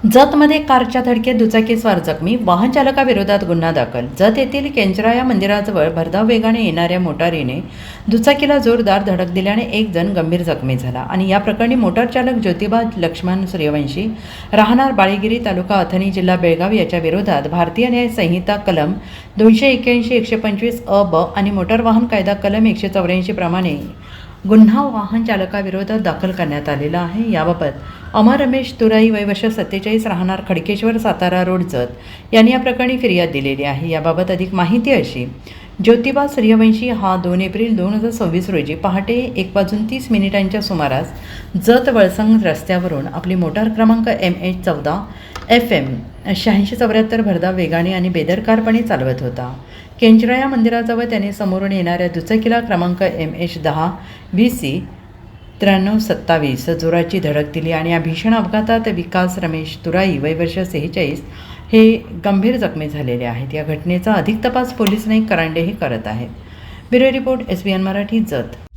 जतमध्ये कारच्या धडकेत दुचाकीस्वार जखमी, वाहन चालकाविरोधात गुन्हा दाखल. जत येथील केंचराया मंदिराजवळ भरधाव वेगाने येणाऱ्या मोटारीने दुचाकीला जोरदार धडक दिल्याने एक जण गंभीर जखमी झाला आणि या प्रकरणी मोटार चालक ज्योतिबा लक्ष्मण सूर्यवंशी राहणार बाळेगिरी, तालुका अथणी, जिल्हा बेळगाव याच्या विरोधात भारतीय न्याय संहिता कलम 281, 125 अ ब आणि मोटार वाहन कायदा कलम 184 प्रमाणे गुन्हा वाहन चालकाविरोधात दाखल करण्यात आलेला आहे. याबाबत अमर रमेश तुराई, वय वर्ष 47, राहणार खडकेश्वर, सातारा रोड, जत यांनी या प्रकरणी फिर्याद दिलेली आहे. याबाबत अधिक माहिती अशी: ज्योतिबा सूर्यवंशी हा 2 एप्रिल 2026 रोजी पहाटे 1:30 सुमारास जत वळसंग रस्त्यावरून आपली मोटार क्रमांक MH14 FM 8674 भरधाव वेगाने आणि बेदरकारपणे चालवत होता. केंचराया मंदिराजवळ त्याने समोरून येणाऱ्या दुचाकीला क्रमांक MH10 BC 9327 जोराची धडक दिली आणि या भीषण अपघातात विकास रमेश तुराई, वय वर्ष 46 हे गंभीर जखमी झालेले आहेत. या घटनेचा अधिक तपास पोलीस नाईक करांडे हे करत आहेत. Bureau report, SBN Marathi, Jat.